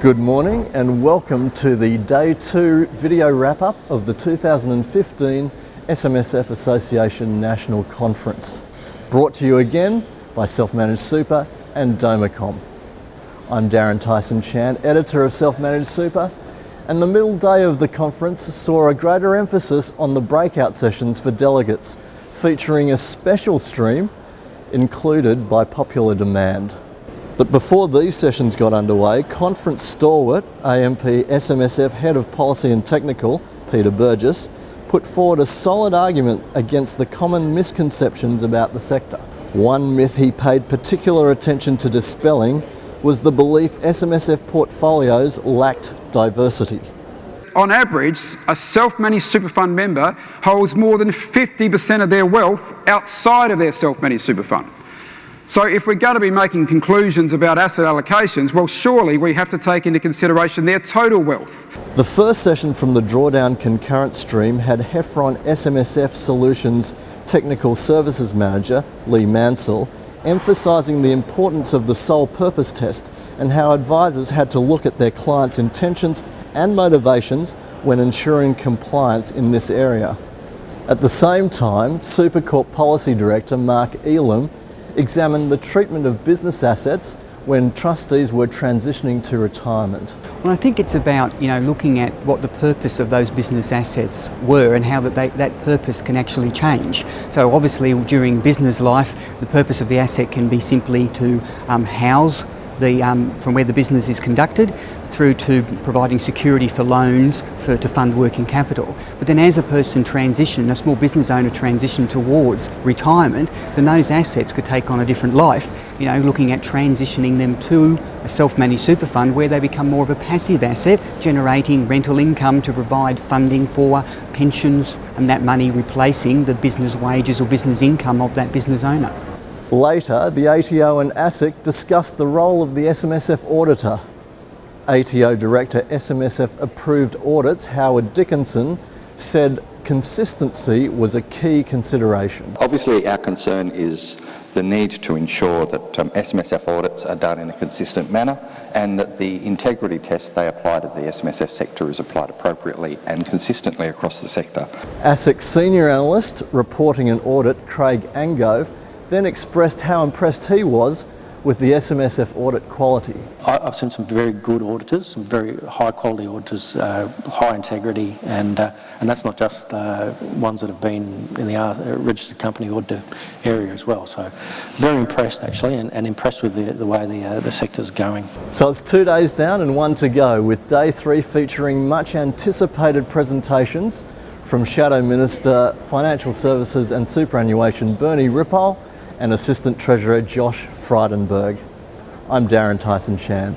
Good morning and welcome to the Day 2 video wrap-up of the 2015 SMSF Association National Conference, brought to you again by Self-Managed Super and Domacom. I'm Darren Tyson-Chan, editor of Self-Managed Super, and the middle day of the conference saw a greater emphasis on the breakout sessions for delegates, featuring a special stream included by popular demand. But before these sessions got underway, conference stalwart, AMP SMSF Head of Policy and Technical, Peter Burgess, put forward a solid argument against the common misconceptions about the sector. One myth he paid particular attention to dispelling was the belief SMSF portfolios lacked diversity. On average, a self-managed super fund member holds more than 50% of their wealth outside of their self-managed super fund. So if we're going to be making conclusions about asset allocations, well, surely we have to take into consideration their total wealth. The first session from the drawdown concurrent stream had Heffron SMSF Solutions Technical Services Manager, Lee Mansell, emphasising the importance of the sole purpose test and how advisors had to look at their clients' intentions and motivations when ensuring compliance in this area. At the same time, Supercorp Policy Director Mark Elam examined the treatment of business assets when trustees were transitioning to retirement. Well, I think it's about looking at what the purpose of those business assets were and how that purpose can actually change. So obviously during business life, the purpose of the asset can be simply to house from where the business is conducted through to providing security for loans to fund working capital. But then as a small business owner transition towards retirement, then those assets could take on a different life, looking at transitioning them to a self-managed super fund where they become more of a passive asset, generating rental income to provide funding for pensions, and that money replacing the business wages or business income of that business owner. Later, the ATO and ASIC discussed the role of the SMSF auditor. ATO Director SMSF Approved Audits Howard Dickinson said consistency was a key consideration. Obviously our concern is the need to ensure that SMSF audits are done in a consistent manner and that the integrity test they apply to the SMSF sector is applied appropriately and consistently across the sector. ASIC Senior Analyst reporting an audit, Craig Angove, then expressed how impressed he was with the SMSF audit quality. I've seen some very good auditors, some very high quality auditors, high integrity, and that's not just ones that have been in the registered company auditor area as well. So very impressed actually, and impressed with the way the sector's going. So it's 2 days down and 1 to go, with day 3 featuring much anticipated presentations from Shadow Minister, Financial Services and Superannuation Bernie Ripoll and Assistant Treasurer Josh Frydenberg. I'm Darren Tyson-Chan.